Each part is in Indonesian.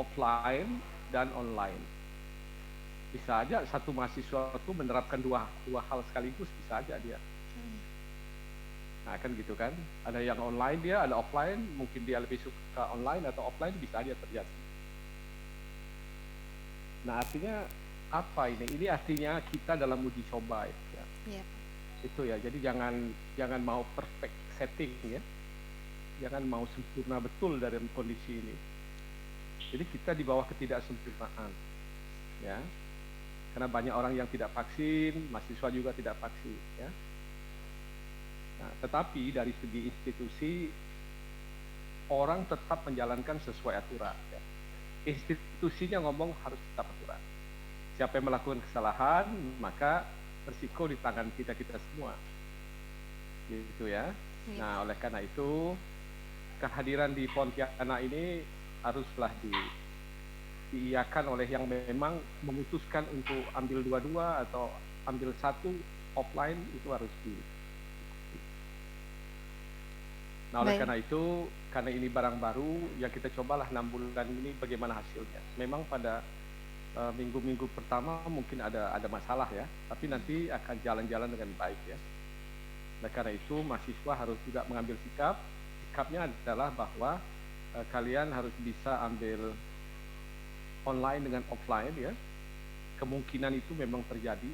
offline dan online. Bisa aja satu mahasiswa itu menerapkan dua hal sekaligus, bisa aja dia. Nah kan gitu kan, ada yang online dia, ada offline, mungkin dia lebih suka online atau offline, bisa aja terjadi. Nah artinya apa ini? Ini artinya kita dalam uji coba ya. Yeah. Itu ya, jadi jangan mau perfect setting ya, jangan mau sempurna betul dalam kondisi ini. Jadi kita di bawah ketidaksempurnaan ya, karena banyak orang yang tidak vaksin, mahasiswa juga tidak vaksin ya. Nah, tetapi dari segi institusi orang tetap menjalankan sesuai aturan ya. Institusinya ngomong harus tetap aturan. Siapa yang melakukan kesalahan, maka risiko di tangan kita semua. Gitu ya. Nah, oleh karena itu kehadiran di Pontianak ini haruslah diiyakan oleh yang memang memutuskan untuk ambil dua-dua atau ambil satu offline, itu harus di. Nah, oleh karena itu, karena ini barang baru, ya kita cobalah 6 bulan ini bagaimana hasilnya. Memang pada minggu-minggu pertama mungkin ada masalah ya, tapi nanti akan jalan-jalan dengan baik ya. Nah, karena itu mahasiswa harus juga mengambil sikapnya adalah bahwa kalian harus bisa ambil online dengan offline ya. Kemungkinan itu memang terjadi,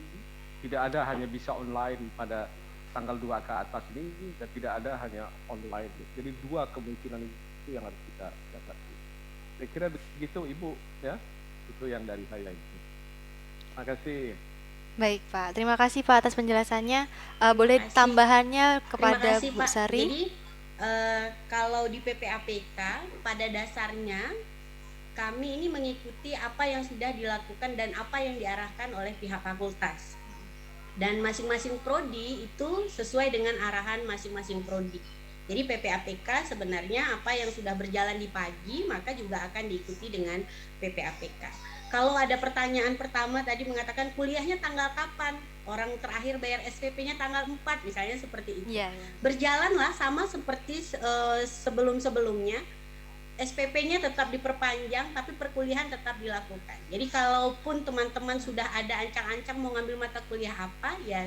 tidak ada hanya bisa online pada tanggal 2 ke atas ini, dan tidak ada hanya online. Jadi dua kemungkinan itu yang harus kita dapati. Saya kira begitu Ibu ya. Itu yang dari saya itu. Terima kasih. Baik Pak, terima kasih Pak atas penjelasannya. Boleh tambahannya kepada kasih, Bu Pak. Sari? Jadi kalau di PPAPK pada dasarnya kami ini mengikuti apa yang sudah dilakukan dan apa yang diarahkan oleh pihak fakultas. Dan masing-masing prodi itu sesuai dengan arahan masing-masing prodi. Jadi PPAPK sebenarnya apa yang sudah berjalan di pagi maka juga akan diikuti dengan PPAPK. Kalau ada pertanyaan pertama tadi mengatakan kuliahnya tanggal kapan? Orang terakhir bayar SPP-nya tanggal 4 misalnya seperti itu. Yeah. Berjalanlah sama seperti sebelum-sebelumnya. SPP-nya tetap diperpanjang tapi perkuliahan tetap dilakukan. Jadi kalaupun teman-teman sudah ada ancang-ancang mau ngambil mata kuliah apa, ya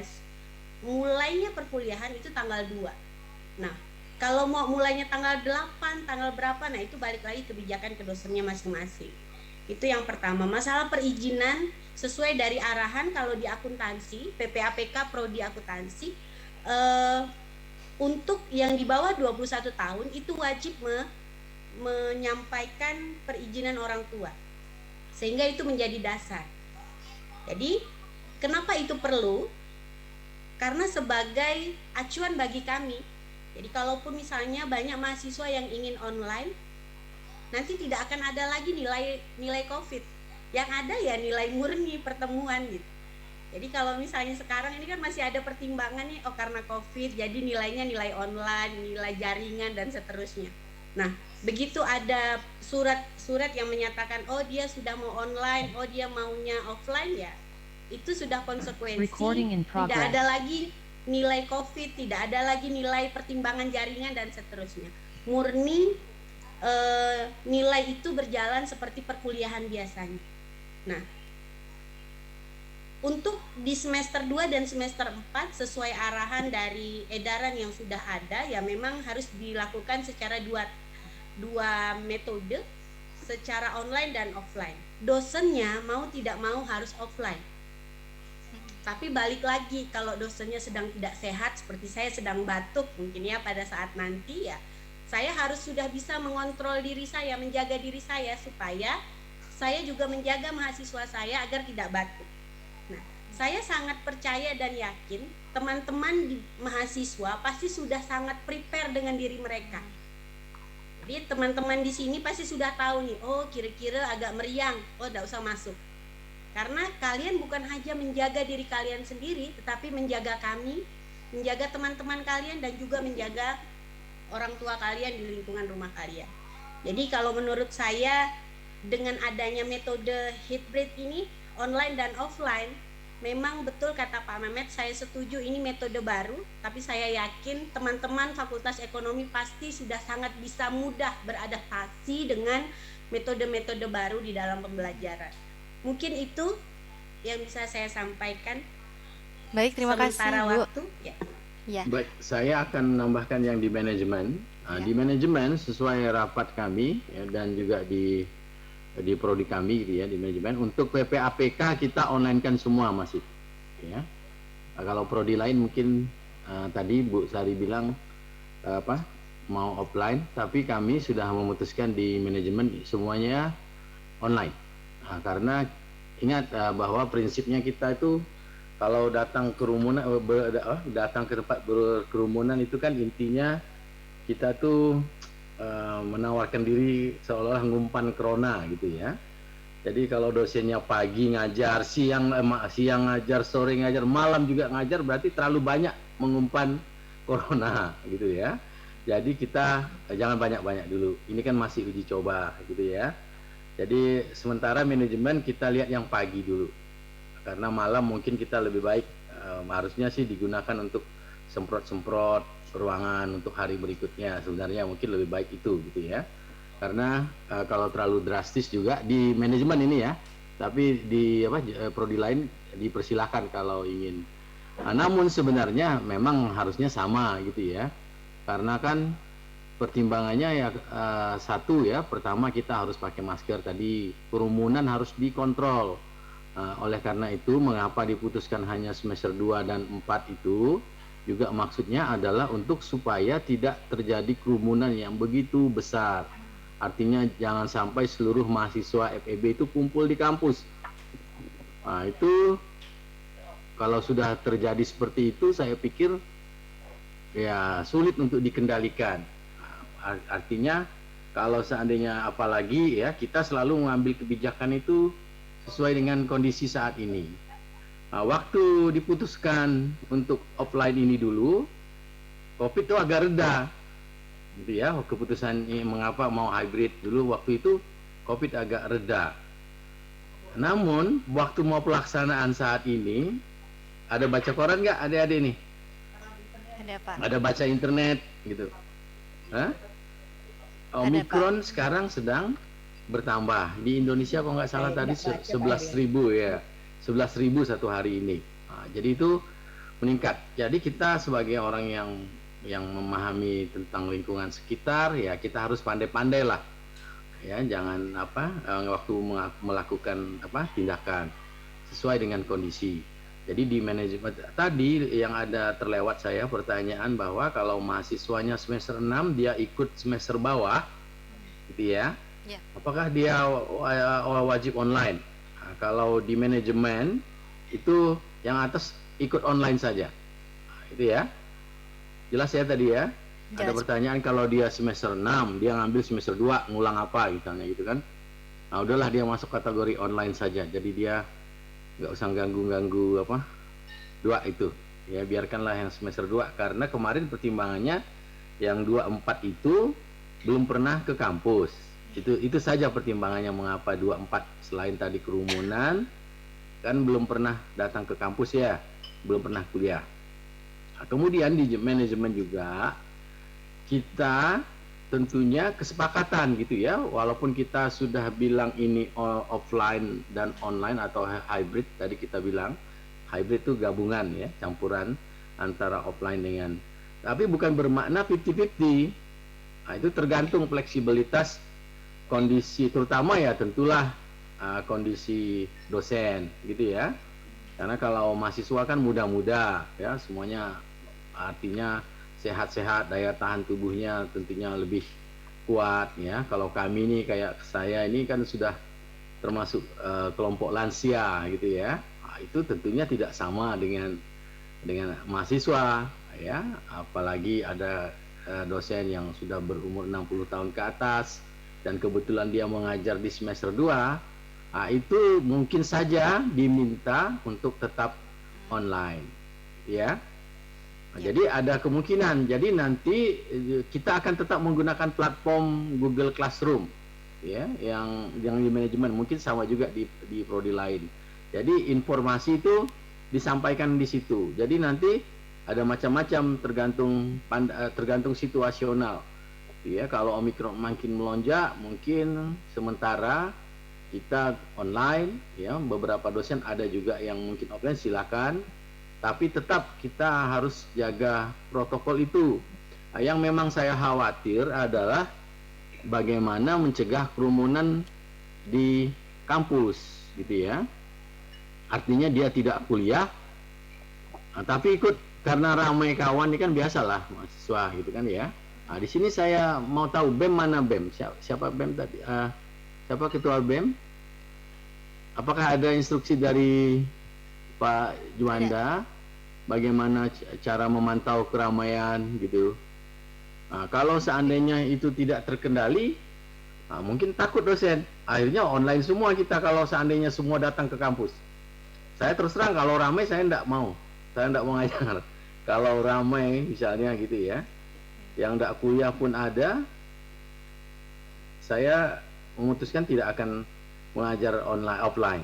mulainya perkuliahan itu tanggal 2. Nah, kalau mau mulainya tanggal 8, tanggal berapa, nah itu balik lagi kebijakan ke dosennya masing-masing. Itu yang pertama. Masalah perizinan sesuai dari arahan kalau di akuntansi, PPAPK Prodi Akuntansi, untuk yang di bawah 21 tahun itu wajib menyampaikan perizinan orang tua. Sehingga itu menjadi dasar. Jadi, kenapa itu perlu? Karena sebagai acuan bagi kami. Jadi kalaupun misalnya banyak mahasiswa yang ingin online, nanti tidak akan ada lagi nilai COVID. Yang ada ya nilai murni pertemuan gitu. Jadi kalau misalnya sekarang ini kan masih ada pertimbangan nih, oh karena COVID jadi nilainya nilai online, nilai jaringan dan seterusnya. Nah, begitu ada surat yang menyatakan oh dia sudah mau online, oh dia maunya offline, ya itu sudah konsekuensi. Tidak ada lagi nilai COVID, tidak ada lagi nilai pertimbangan jaringan dan seterusnya. Murni nilai itu berjalan seperti perkuliahan biasanya. Nah, untuk di semester 2 dan semester 4 sesuai arahan dari edaran yang sudah ada, ya memang harus dilakukan secara dua metode, secara online dan offline. Dosennya mau tidak mau harus offline. Tapi balik lagi, kalau dosennya sedang tidak sehat, seperti saya sedang batuk mungkin ya pada saat nanti, ya saya harus sudah bisa mengontrol diri saya, menjaga diri saya supaya saya juga menjaga mahasiswa saya agar tidak batuk. Nah, saya sangat percaya dan yakin teman-teman di mahasiswa pasti sudah sangat prepare dengan diri mereka. Jadi teman-teman di sini pasti sudah tahu nih, oh kira-kira agak meriang, oh tidak usah masuk. Karena kalian bukan hanya menjaga diri kalian sendiri, tetapi menjaga kami, menjaga teman-teman kalian, dan juga menjaga orang tua kalian di lingkungan rumah kalian. Jadi kalau menurut saya, dengan adanya metode hybrid ini, online dan offline, memang betul kata Pak Mehmet, saya setuju ini metode baru, tapi saya yakin teman-teman Fakultas Ekonomi pasti sudah sangat bisa mudah beradaptasi dengan metode-metode baru di dalam pembelajaran. Mungkin itu yang bisa saya sampaikan. Baik, terima kasih Sementara Bu. waktu, ya. Ya. Baik, saya akan menambahkan yang di manajemen. Ya. Di manajemen sesuai rapat kami ya, dan juga di prodi kami gitu ya, di manajemen, untuk PPAPK kita online kan semua masih ya. Kalau prodi lain mungkin tadi Bu Sari bilang mau offline, tapi kami sudah memutuskan di manajemen semuanya online. Karena ingat bahwa prinsipnya kita itu kalau datang ke kerumunan, datang ke tempat berkerumunan itu kan intinya kita tuh menawarkan diri seolah-olah ngumpan corona gitu ya. Jadi kalau dosennya pagi ngajar, siang ngajar, sore ngajar, malam juga ngajar, berarti terlalu banyak mengumpan corona gitu ya. Jadi kita jangan banyak-banyak dulu. Ini kan masih uji coba gitu ya. Jadi sementara manajemen kita lihat yang pagi dulu. Karena malam mungkin kita lebih baik harusnya sih digunakan untuk semprot-semprot ruangan untuk hari berikutnya. Sebenarnya mungkin lebih baik itu gitu ya. Karena kalau terlalu drastis juga di manajemen ini ya, tapi di prodi lain dipersilahkan kalau ingin. Namun sebenarnya memang harusnya sama gitu ya. Karena kan pertimbangannya ya satu ya, pertama kita harus pakai masker, tadi kerumunan harus dikontrol. Oleh karena itu mengapa diputuskan hanya semester 2 dan 4 itu juga maksudnya adalah untuk supaya tidak terjadi kerumunan yang begitu besar. Artinya jangan sampai seluruh mahasiswa FEB itu kumpul di kampus. Nah, itu kalau sudah terjadi seperti itu saya pikir ya sulit untuk dikendalikan. Artinya kalau seandainya apalagi ya kita selalu mengambil kebijakan itu sesuai dengan kondisi saat ini. Nah, waktu diputuskan untuk offline ini dulu, COVID itu agak reda, gitu ya. Keputusan ini mengapa mau hybrid dulu waktu itu COVID agak reda. Namun waktu mau pelaksanaan saat ini, ada baca koran nggak adik-adik nih? Ada Pak. Ada baca internet gitu. Hah? Omikron sekarang sedang bertambah di Indonesia kalau nggak salah tadi 11.000 ya. 11.000 satu hari ini. Nah, jadi itu meningkat. Jadi kita sebagai orang yang memahami tentang lingkungan sekitar ya kita harus pandai-pandai lah. Ya, jangan waktu melakukan tindakan sesuai dengan kondisi. Jadi di manajemen tadi yang ada terlewat saya pertanyaan bahwa kalau mahasiswanya semester 6 dia ikut semester bawah gitu ya. Ya. Apakah dia wajib online? Nah, kalau di manajemen itu yang atas ikut online saja. Nah, itu ya. Jelas ya tadi ya? Jelas. Ada pertanyaan kalau dia semester 6, dia ngambil semester 2, ngulang apa misalnya gitu kan. Nah, udahlah dia masuk kategori online saja. Jadi dia nggak usah ganggu-ganggu 2 itu. Ya, biarkanlah yang semester 2 karena kemarin pertimbangannya yang 24 itu belum pernah ke kampus. Itu saja pertimbangannya mengapa 24 selain tadi kerumunan kan belum pernah datang ke kampus ya, belum pernah kuliah. Nah, kemudian di manajemen juga kita tentunya kesepakatan gitu ya, walaupun kita sudah bilang ini offline dan online atau hybrid, tadi kita bilang hybrid itu gabungan ya, campuran antara offline dengan, tapi bukan bermakna 50-50. Nah, itu tergantung fleksibilitas kondisi, terutama ya tentulah kondisi dosen gitu ya. Karena kalau mahasiswa kan muda-muda ya, semuanya artinya sehat-sehat, daya tahan tubuhnya tentunya lebih kuat ya. Kalau kami nih kayak saya ini kan sudah termasuk kelompok lansia gitu ya. Nah, itu tentunya tidak sama dengan mahasiswa ya, apalagi ada dosen yang sudah berumur 60 tahun ke atas dan kebetulan dia mengajar di semester 2, nah, itu mungkin saja diminta untuk tetap online ya. Nah, jadi ada kemungkinan, jadi nanti kita akan tetap menggunakan platform Google Classroom ya, yang di manajemen mungkin sama juga di prodi lain. Jadi informasi itu disampaikan di situ. Jadi nanti ada macam-macam tergantung situasional Ya, kalau Omikron makin melonjak, mungkin sementara kita online, ya, beberapa dosen ada juga yang mungkin offline, silakan. Tapi tetap kita harus jaga protokol itu. Yang memang saya khawatir adalah bagaimana mencegah kerumunan di kampus, gitu ya. Artinya dia tidak kuliah, tapi ikut karena ramai kawan, ini kan biasalah mahasiswa, gitu kan ya. Nah, di sini saya mau tahu BEM mana BEM? Siapa BEM tadi? Siapa ketua BEM? Apakah ada instruksi dari Pak Juanda bagaimana cara memantau keramaian gitu? Nah, kalau seandainya itu tidak terkendali, mungkin takut dosen. Akhirnya online semua kita kalau seandainya semua datang ke kampus. Saya terus terang kalau ramai saya tidak mau. Saya tidak mau ngajar. Kalau ramai misalnya gitu ya, yang tidak kuliah pun ada, saya memutuskan tidak akan mengajar online offline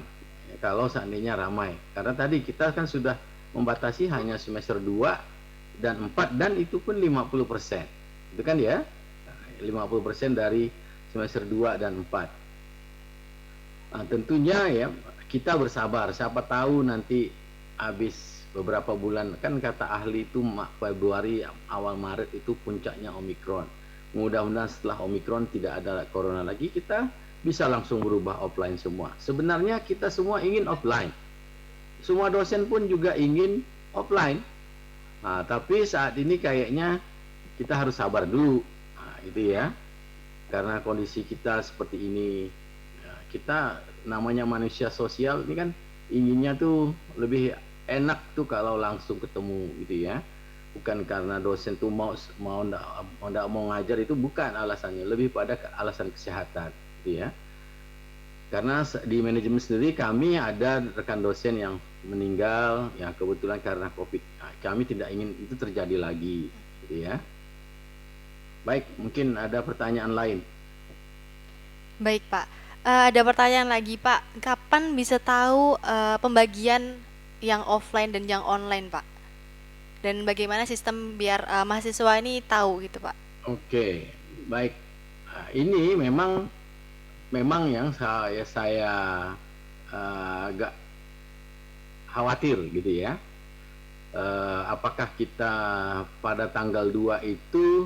kalau seandainya ramai. Karena tadi kita kan sudah membatasi hanya semester 2 dan 4, dan itu pun 50%. Itu kan ya, 50% dari semester 2 dan 4. Nah, tentunya ya kita bersabar. Siapa tahu nanti habis beberapa bulan, kan kata ahli itu Februari awal Maret itu puncaknya Omikron. Mudah-mudahan setelah Omikron tidak ada corona lagi, kita bisa langsung berubah offline semua. Sebenarnya kita semua ingin offline. Semua dosen pun juga ingin offline. Nah, tapi saat ini kayaknya kita harus sabar dulu. Nah, itu ya. Karena kondisi kita seperti ini, kita namanya manusia sosial ini kan inginnya tuh lebih enak tuh kalau langsung ketemu gitu ya. Bukan karena dosen tuh mau ngajar, itu bukan alasannya, lebih pada alasan kesehatan gitu ya. Karena di manajemen sendiri kami ada rekan dosen yang meninggal ya kebetulan karena Covid. Nah, kami tidak ingin itu terjadi lagi gitu ya. Baik, mungkin ada pertanyaan lain. Baik Pak, ada pertanyaan lagi Pak. Kapan bisa tahu pembagian yang offline dan yang online Pak? Dan bagaimana sistem biar mahasiswa ini tahu gitu Pak? Oke, baik. Ini memang yang saya agak khawatir gitu ya. Apakah kita pada tanggal 2 itu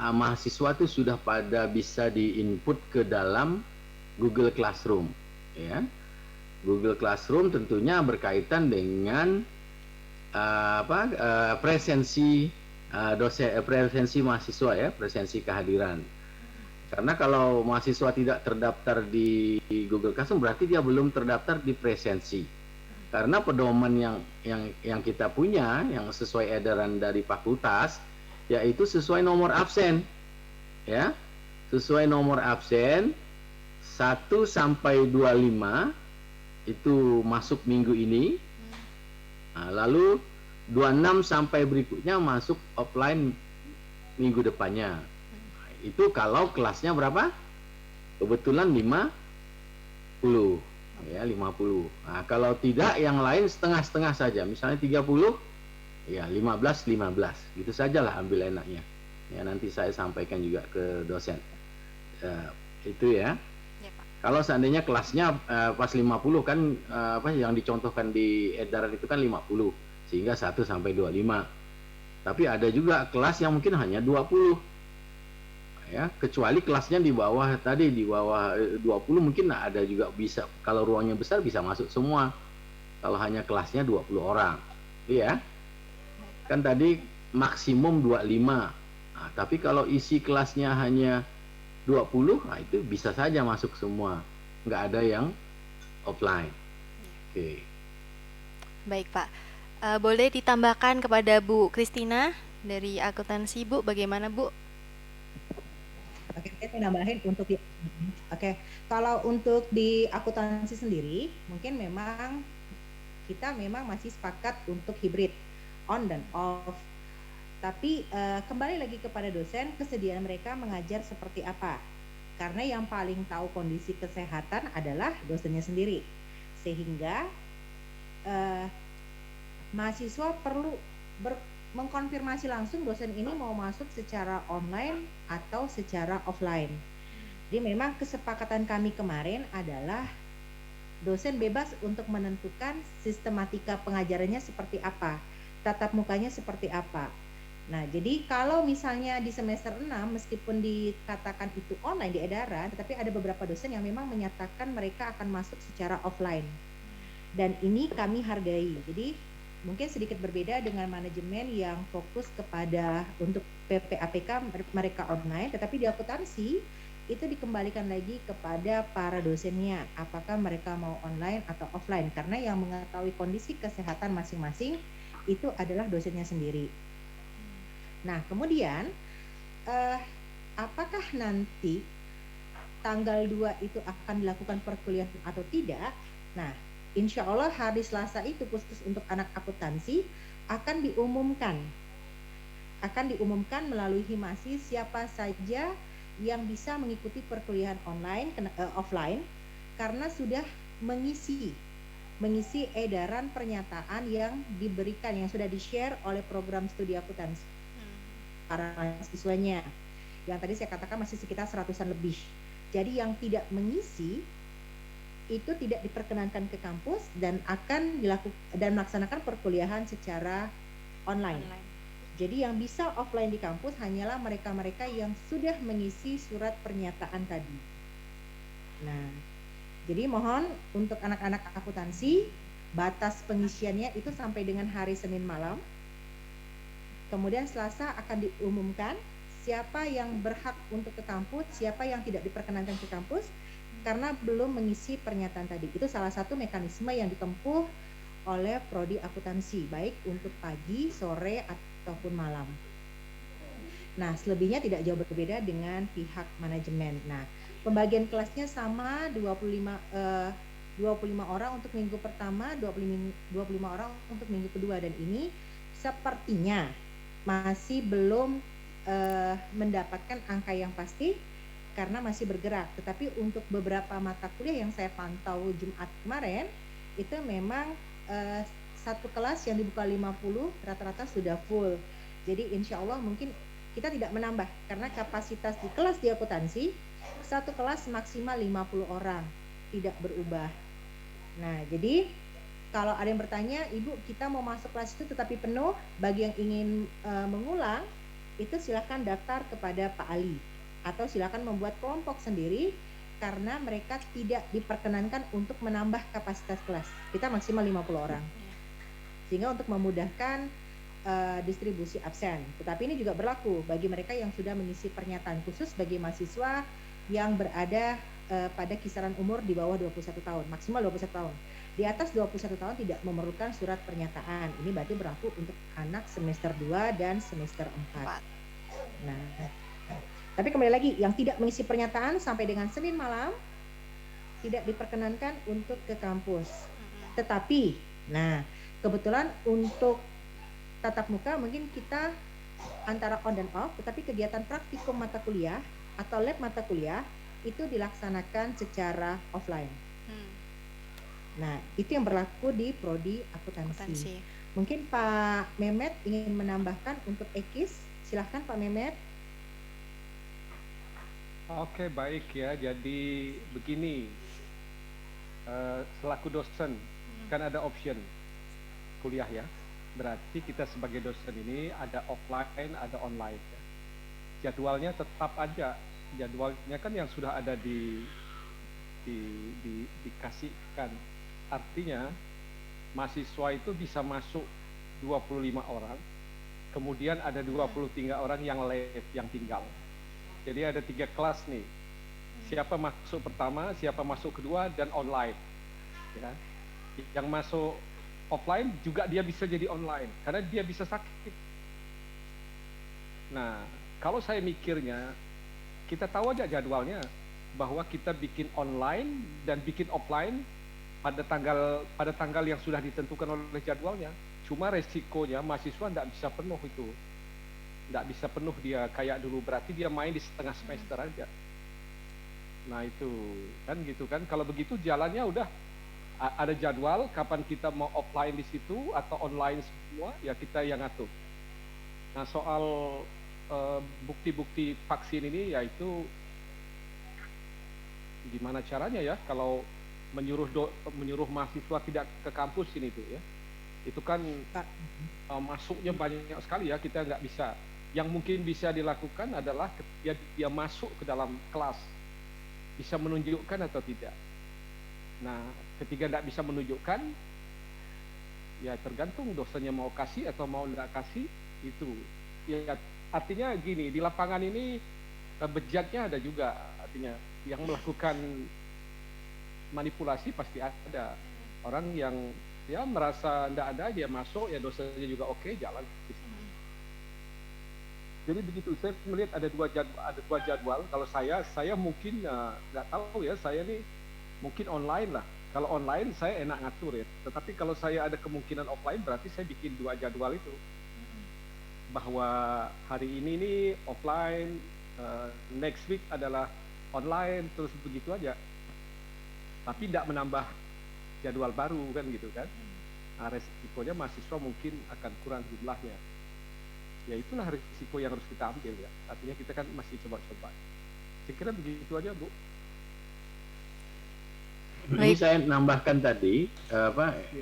mahasiswa itu sudah pada bisa diinput ke dalam Google Classroom ya. Google Classroom tentunya berkaitan dengan presensi dosen, presensi mahasiswa ya, presensi kehadiran. Karena kalau mahasiswa tidak terdaftar di Google Classroom berarti dia belum terdaftar di presensi. Karena pedoman yang kita punya yang sesuai edaran dari fakultas yaitu sesuai nomor absen. Ya. Sesuai nomor absen 1 sampai 25 itu masuk minggu ini. Nah, lalu 26 sampai berikutnya masuk offline minggu depannya. Nah, itu kalau kelasnya berapa? Kebetulan 50. Ya, 50. Nah, kalau tidak yang lain setengah-setengah saja. Misalnya 30, ya 15. Gitu sajalah ambil enaknya. Ya, nanti saya sampaikan juga ke dosen. Itu ya. Kalau seandainya kelasnya pas 50 kan yang dicontohkan di edaran itu kan 50 sehingga 1 sampai 25. Tapi ada juga kelas yang mungkin hanya 20. Ya, kecuali kelasnya di bawah 20 mungkin ada juga bisa, kalau ruangnya besar bisa masuk semua. Kalau hanya kelasnya 20 orang. Iya. Kan tadi maksimum 25. Nah, tapi kalau isi kelasnya hanya 20, nah itu bisa saja masuk semua, nggak ada yang offline. Oke. Baik Pak, boleh ditambahkan kepada Bu Kristina dari akuntansi Bu, bagaimana Bu? Oke, saya nambahin untuk kalau untuk di akuntansi sendiri, mungkin memang kita masih sepakat untuk hibrid, on dan off. Tapi kembali lagi kepada dosen, kesediaan mereka mengajar seperti apa. Karena yang paling tahu kondisi kesehatan adalah dosennya sendiri. Sehingga mahasiswa perlu mengkonfirmasi langsung dosen ini mau masuk secara online atau secara offline. Jadi memang kesepakatan kami kemarin adalah dosen bebas untuk menentukan sistematika pengajarannya seperti apa, tatap mukanya seperti apa. Nah, jadi kalau misalnya di semester 6 meskipun dikatakan itu online di edaran, tetapi ada beberapa dosen yang memang menyatakan mereka akan masuk secara offline. Dan ini kami hargai. Jadi mungkin sedikit berbeda dengan manajemen yang fokus kepada untuk PPAPK mereka online, tetapi di akuntansi itu dikembalikan lagi kepada para dosennya, apakah mereka mau online atau offline, karena yang mengetahui kondisi kesehatan masing-masing itu adalah dosennya sendiri. Nah, kemudian apakah nanti tanggal 2 itu akan dilakukan perkuliahan atau tidak? Nah, insya Allah hari Selasa itu khusus untuk anak akuntansi akan diumumkan melalui Himasi siapa saja yang bisa mengikuti perkuliahan offline karena sudah mengisi edaran pernyataan yang diberikan, yang sudah di-share oleh program studi akuntansi para mahasiswanya, yang tadi saya katakan masih sekitar 100-an lebih. Jadi yang tidak mengisi itu tidak diperkenankan ke kampus dan akan melaksanakan perkuliahan secara online. Jadi yang bisa offline di kampus hanyalah mereka-mereka yang sudah mengisi surat pernyataan tadi. Nah, jadi mohon untuk anak-anak akuntansi, batas pengisiannya itu sampai dengan hari Senin malam. Kemudian Selasa akan diumumkan siapa yang berhak untuk ke kampus, siapa yang tidak diperkenankan ke kampus karena belum mengisi pernyataan tadi. Itu salah satu mekanisme yang ditempuh oleh prodi akuntansi, baik untuk pagi, sore, ataupun malam. Nah, selebihnya tidak jauh berbeda dengan pihak manajemen. Nah, pembagian kelasnya sama 25 orang untuk minggu pertama, 25 orang untuk minggu kedua, dan ini sepertinya masih belum mendapatkan angka yang pasti karena masih bergerak. Tetapi untuk beberapa mata kuliah yang saya pantau Jumat kemarin itu memang satu kelas yang dibuka 50 rata-rata sudah full. Jadi insya Allah mungkin kita tidak menambah karena kapasitas di kelas di akuntansi satu kelas maksimal 50 orang, tidak berubah. Nah, jadi kalau ada yang bertanya, Ibu kita mau masuk kelas itu tetapi penuh, bagi yang ingin mengulang itu silakan daftar kepada Pak Ali atau silakan membuat kelompok sendiri karena mereka tidak diperkenankan untuk menambah kapasitas kelas. Kita maksimal 50 orang. Sehingga untuk memudahkan distribusi absen. Tetapi ini juga berlaku bagi mereka yang sudah mengisi pernyataan khusus bagi mahasiswa yang berada pada kisaran umur di bawah 21 tahun, maksimal 21 tahun. Di atas 21 tahun tidak memerlukan surat pernyataan. Ini berarti berlaku untuk anak semester 2 dan semester 4. Nah, tapi kembali lagi, yang tidak mengisi pernyataan sampai dengan Senin malam tidak diperkenankan untuk ke kampus. Tetapi, nah kebetulan untuk tatap muka mungkin kita antara on dan off, tetapi kegiatan praktikum mata kuliah atau lab mata kuliah itu dilaksanakan secara offline. Nah, itu yang berlaku di prodi akuntansi. Mungkin Pak Mehmet ingin menambahkan untuk EKIS, silahkan Pak Mehmet. Oke, baik ya. Jadi begini, selaku dosen kan ada option kuliah ya. Berarti kita sebagai dosen ini ada offline, ada online ya. Jadwalnya tetap aja. Jadwalnya kan yang sudah ada dikasihkan. Artinya mahasiswa itu bisa masuk 25 orang. Kemudian ada 23 orang yang left, yang tinggal. Jadi ada 3 kelas nih. Siapa masuk pertama, siapa masuk kedua, dan online. Ya. Yang masuk offline juga dia bisa jadi online karena dia bisa sakit. Nah, kalau saya mikirnya, kita tahu aja jadwalnya bahwa kita bikin online dan bikin offline pada tanggal yang sudah ditentukan oleh jadwalnya. Cuma resikonya mahasiswa tidak bisa penuh itu. Tidak bisa penuh dia kayak dulu, berarti dia main di setengah semester aja. Nah itu kan gitu kan, kalau begitu jalannya udah ada jadwal kapan kita mau offline di situ atau online semua, ya kita yang ngatur. Nah, soal bukti-bukti vaksin ini, yaitu gimana caranya ya kalau menyuruh mahasiswa tidak ke kampus ini tuh ya, itu kan masuknya banyak sekali ya, kita nggak bisa. Yang mungkin bisa dilakukan adalah ketika dia masuk ke dalam kelas bisa menunjukkan atau tidak. Nah, ketika nggak bisa menunjukkan, ya tergantung dosennya mau kasih atau mau nggak kasih itu. Ya, artinya gini, di lapangan ini bejatnya ada juga, artinya yang melakukan manipulasi pasti ada. Orang yang ya merasa nggak ada, dia masuk, ya dosennya juga oke, jalan. Jadi begitu, saya melihat ada dua jadwal. Kalau saya mungkin nggak tahu ya, saya nih mungkin online lah. Kalau online saya enak ngatur ya. Tetapi kalau saya ada kemungkinan offline, berarti saya bikin dua jadwal itu. Bahwa hari ini nih offline, next week adalah online, terus begitu aja. Tapi tidak menambah jadwal baru kan gitu kan. Nah, resikonya mahasiswa mungkin akan kurang jumlahnya. Ya itulah risiko yang harus kita ambil ya. Artinya kita kan masih coba-coba. Saya kira begitu aja, Bu. Ini saya nambahkan tadi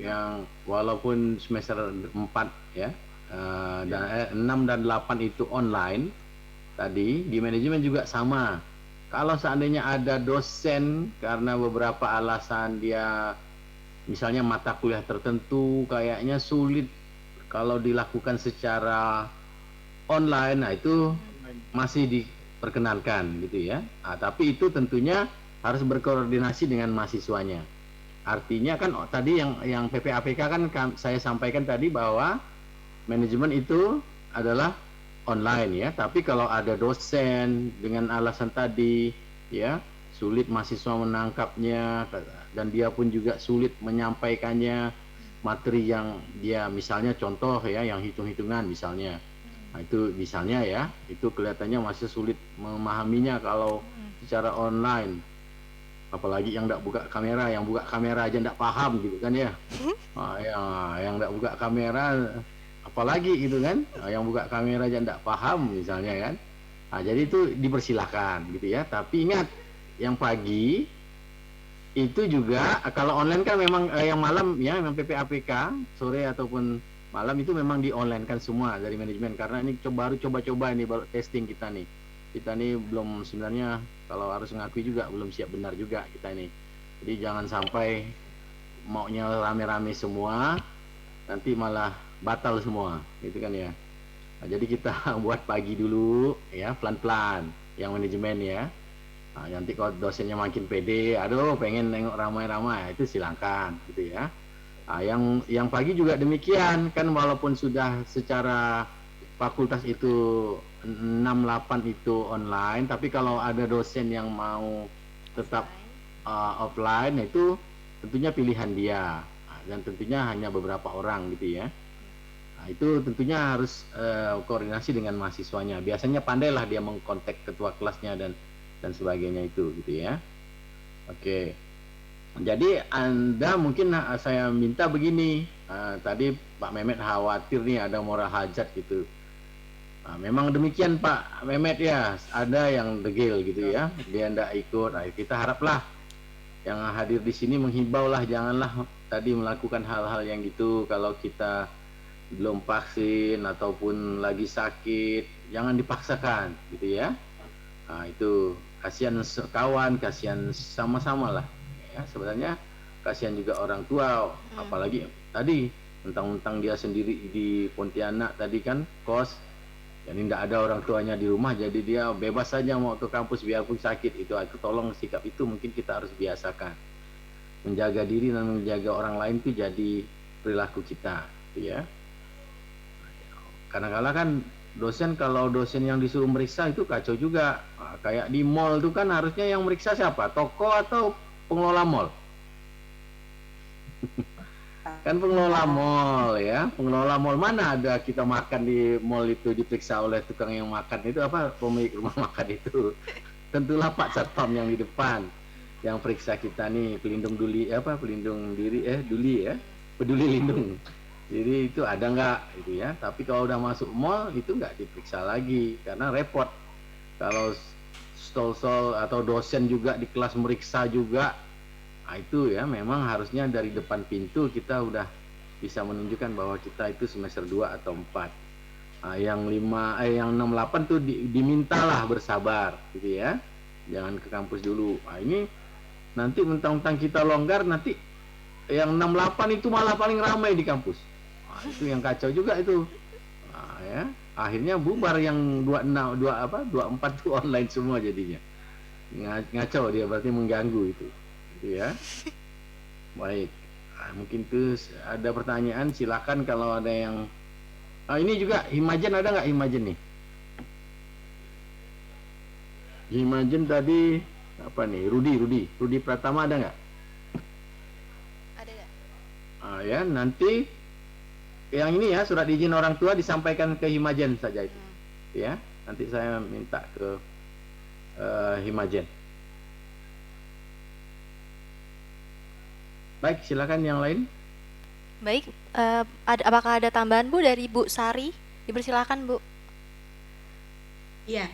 yang walaupun semester 4 ya, dan 6 dan 8 itu online, tadi di manajemen juga sama. Kalau seandainya ada dosen karena beberapa alasan dia misalnya mata kuliah tertentu kayaknya sulit kalau dilakukan secara online, nah itu masih diperkenankan gitu ya. Nah, tapi itu tentunya harus berkoordinasi dengan mahasiswanya. Artinya kan tadi yang PPAPK kan saya sampaikan tadi bahwa manajemen itu adalah online ya. Tapi kalau ada dosen dengan alasan tadi ya, sulit mahasiswa menangkapnya dan dia pun juga sulit menyampaikannya materi yang dia misalnya contoh ya, yang hitung-hitungan misalnya. Nah, itu misalnya ya, itu kelihatannya masih sulit memahaminya kalau secara online. Apalagi yang tidak buka kamera, yang buka kamera aja tidak paham gitu kan ya. Yang tidak buka kamera apalagi gitu kan. Yang buka kamera aja tidak paham misalnya kan. Nah, jadi itu dipersilahkan gitu ya. Tapi ingat, yang pagi itu juga kalau online kan memang yang malam ya, memang PPAPK sore ataupun malam itu memang di online kan semua dari manajemen, karena ini baru coba-coba ini, baru testing kita nih belum, sebenarnya kalau harus mengakui juga belum siap benar juga kita ini. Jadi jangan sampai maunya rame-rame semua nanti malah batal semua gitu kan ya. Nah, jadi kita buat pagi dulu ya, pelan-pelan yang manajemen ya. Nah, nanti kalau dosennya makin pede, aduh pengen nengok ramai-ramai, itu silakan gitu ya. Nah, yang pagi juga demikian kan, walaupun sudah secara fakultas itu 6-8 itu online, tapi kalau ada dosen yang mau tetap offline, itu tentunya pilihan dia, dan tentunya hanya beberapa orang gitu ya. Nah, itu tentunya harus koordinasi dengan mahasiswanya. Biasanya pandailah dia mengkontak ketua kelasnya dan sebagainya itu gitu ya. Oke. Jadi Anda mungkin saya minta begini, tadi Pak Mehmet khawatir nih ada moral hazard gitu. Nah, memang demikian Pak Mehmet ya, ada yang degil gitu ya, dia tidak ikut. Nah, kita haraplah yang hadir di sini menghimbau lah, janganlah tadi melakukan hal-hal yang gitu. Kalau kita belum vaksin ataupun lagi sakit, jangan dipaksakan gitu ya. Nah, itu kasihan kawan, kasihan sama-sama lah. Ya, sebenarnya kasihan juga orang tua, apalagi tadi mentang-mentang dia sendiri di Pontianak tadi kan kos, jadi tidak ada orang tuanya di rumah, jadi dia bebas saja mau ke kampus biarpun sakit. Itu tolong sikap itu mungkin kita harus biasakan, menjaga diri dan menjaga orang lain itu jadi perilaku kita ya. Kadang-kadang kan dosen, kalau dosen yang disuruh meriksa itu kacau juga. Nah, kayak di mall itu kan harusnya yang meriksa siapa? Toko atau pengelola mall? Kan pengelola mall ya, pengelola mall. Mana ada kita makan di mall itu diperiksa oleh tukang yang makan itu, apa pemilik rumah makan itu? Tentulah Pak Satpam yang di depan yang periksa kita nih, pelindung duli apa, pelindung diri duli ya, peduli lindung. Jadi itu ada nggak gitu ya. Tapi kalau udah masuk mall itu nggak diperiksa lagi karena repot. Kalau stol-stol atau dosen juga di kelas meriksa juga, nah itu ya memang harusnya dari depan pintu kita udah bisa menunjukkan bahwa kita itu semester 2 atau 4. Nah, yang 68 tuh dimintalah bersabar gitu ya. Jangan ke kampus dulu. Nah, ini nanti mentang-mentang kita longgar, nanti yang 68 itu malah paling ramai di kampus. Nah, itu yang kacau juga itu. Nah, ya, akhirnya bubar yang 24 itu online semua jadinya. Ngacau dia, berarti mengganggu itu. Gitu ya. Baik. Nah, mungkin itu ada pertanyaan, silakan kalau ada yang ini juga Himajen, ada nggak Himajen nih? Himajen tadi apa nih? Rudi Pratama ada nggak? Ada nggak? Ya nanti yang ini ya, surat izin orang tua disampaikan ke Himajen saja itu. Ya, nanti saya minta ke Himajen. Baik, silakan yang lain. Baik, apakah ada tambahan Bu dari Bu Sari? Dipersilakan Bu. Ya,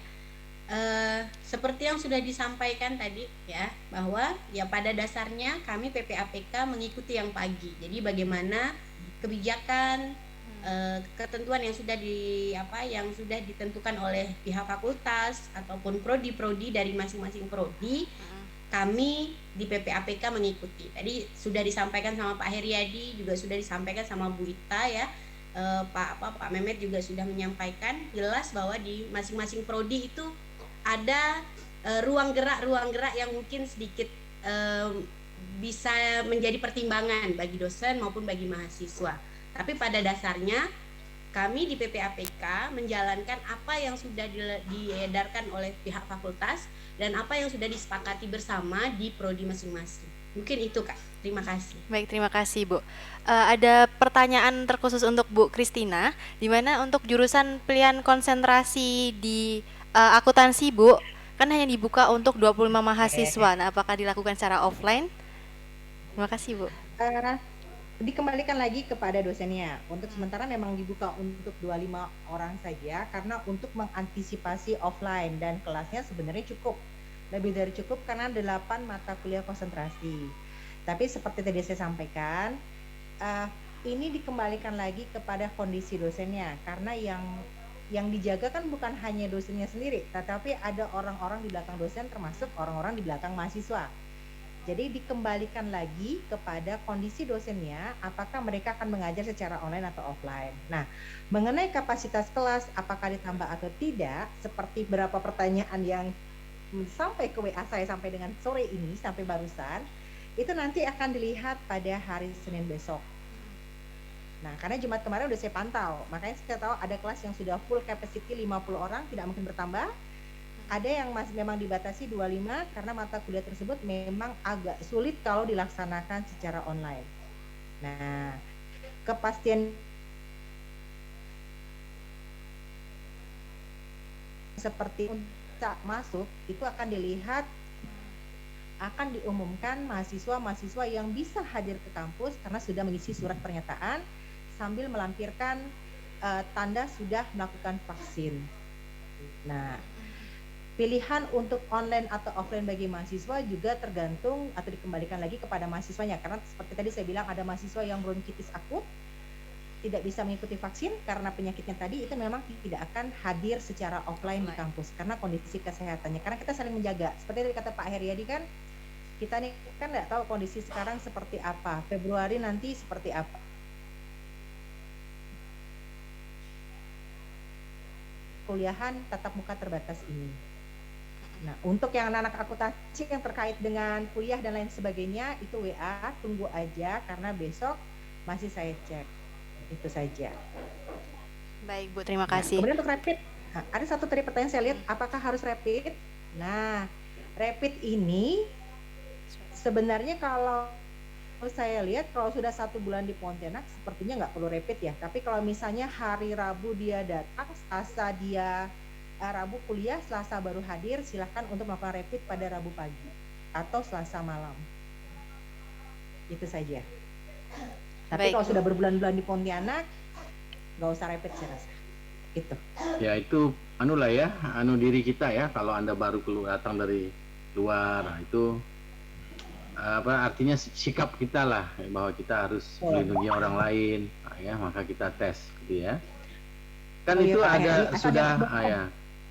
seperti yang sudah disampaikan tadi ya, bahwa ya pada dasarnya kami PPAPK mengikuti yang pagi. Jadi bagaimana kebijakan ketentuan yang yang sudah ditentukan oleh pihak fakultas ataupun prodi dari masing-masing prodi, kami di PPAPK mengikuti. Tadi sudah disampaikan sama Pak Heriadi, juga sudah disampaikan sama Bu Ita ya. Pak Mehmet juga sudah menyampaikan jelas bahwa di masing-masing prodi itu ada ruang gerak yang mungkin sedikit bisa menjadi pertimbangan bagi dosen maupun bagi mahasiswa. Tapi pada dasarnya kami di PPAPK menjalankan apa yang sudah diedarkan oleh pihak fakultas dan apa yang sudah disepakati bersama di prodi masing-masing. Mungkin itu Kak, terima kasih. Baik, terima kasih Bu. Ada pertanyaan terkhusus untuk Bu Kristina, di mana untuk jurusan pilihan konsentrasi di akuntansi Bu, kan hanya dibuka untuk 25 mahasiswa. Nah, apakah dilakukan secara offline? Terima kasih Bu. Dikembalikan lagi kepada dosennya. Untuk sementara memang dibuka untuk 25 orang saja karena untuk mengantisipasi offline, dan kelasnya sebenarnya cukup, lebih dari cukup karena 8 mata kuliah konsentrasi. Tapi seperti tadi saya sampaikan, ini dikembalikan lagi kepada kondisi dosennya, karena yang dijaga kan bukan hanya dosennya sendiri, tetapi ada orang-orang di belakang dosen, termasuk orang-orang di belakang mahasiswa. Jadi dikembalikan lagi kepada kondisi dosennya, apakah mereka akan mengajar secara online atau offline. Nah, mengenai kapasitas kelas, apakah ditambah atau tidak, seperti berapa pertanyaan yang sampai ke WA saya sampai dengan sore ini, sampai barusan, itu nanti akan dilihat pada hari Senin besok. Nah, karena Jumat kemarin udah saya pantau, makanya saya tahu ada kelas yang sudah full capacity 50 orang, tidak mungkin bertambah. Ada yang masih memang dibatasi 25 karena mata kuliah tersebut memang agak sulit kalau dilaksanakan secara online. Nah, kepastian seperti untuk masuk itu akan dilihat, akan diumumkan mahasiswa yang bisa hadir ke kampus karena sudah mengisi surat pernyataan sambil melampirkan tanda sudah melakukan vaksin. Nah, pilihan untuk online atau offline bagi mahasiswa juga tergantung atau dikembalikan lagi kepada mahasiswanya, karena seperti tadi saya bilang ada mahasiswa yang bronkitis akut tidak bisa mengikuti vaksin karena penyakitnya tadi, itu memang tidak akan hadir secara offline di kampus karena kondisi kesehatannya, karena kita saling menjaga. Seperti tadi kata Pak Heriadi kan, kita nih kan nggak tahu kondisi sekarang seperti apa, Februari nanti seperti apa. Kuliahan tatap muka terbatas ini. Nah, untuk yang anak-anak akuntansi yang terkait dengan kuliah dan lain sebagainya, itu WA, tunggu aja karena besok masih saya cek. Itu saja. Baik Bu, terima kasih. Kemudian untuk rapid, ada satu tadi pertanyaan saya lihat, apakah harus rapid? Nah, rapid ini sebenarnya kalau saya lihat kalau sudah 1 bulan di Pontianak sepertinya nggak perlu rapid ya. Tapi kalau misalnya hari Rabu dia datang, Selasa dia Rabu kuliah, Selasa baru hadir, silakan untuk melakukan rapid pada Rabu pagi atau Selasa malam. Itu saja. Tapi Baik, kalau Bu. sudah berbulan-bulan di Pontianak, nggak usah repot saya rasa. Itu. Ya itu lah ya, diri kita ya. Kalau Anda baru keluar datang dari luar, nah itu apa artinya sikap kita lah bahwa kita harus melindungi orang lain, nah, ya maka kita tes gitu ya. Kan itu Pak ada Heri, sudah ya.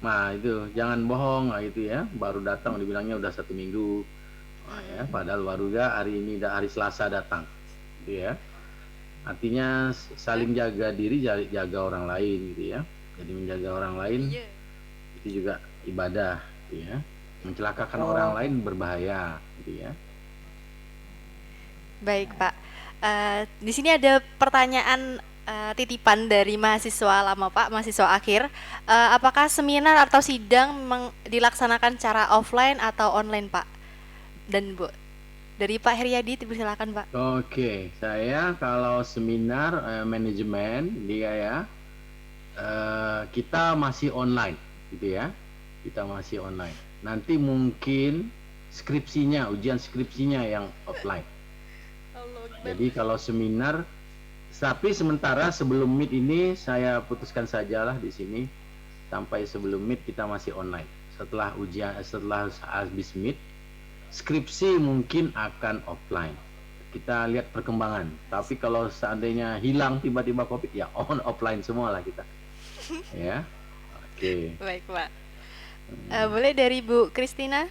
Nah itu jangan bohong lah itu ya. Baru datang dibilangnya udah 1 minggu, nah, ya. Padahal baru ya hari ini hari Selasa datang, gitu ya. Artinya saling jaga diri, jaga orang lain gitu ya. Jadi menjaga orang lain itu juga ibadah, gitu ya. Mencelakakan orang lain berbahaya, gitu ya. Baik, Pak. Di sini ada pertanyaan titipan dari mahasiswa lama, Pak, mahasiswa akhir. Apakah seminar atau sidang dilaksanakan cara offline atau online, Pak? Dan Bu, dari Pak Heriadi, silakan, Pak. Oke, saya kalau seminar manajemen dia ya, kita masih online, gitu ya. Kita masih online. Nanti mungkin ujian skripsinya yang offline. Jadi kalau seminar, tapi sementara sebelum Meet ini saya putuskan sajalah di sini sampai sebelum Meet kita masih online. Setelah habis Meet, skripsi mungkin akan offline. Kita lihat perkembangan. Tapi kalau seandainya hilang tiba-tiba COVID, ya offline semua lah kita. Ya, oke. Baik, Pak. Boleh dari Bu Christina?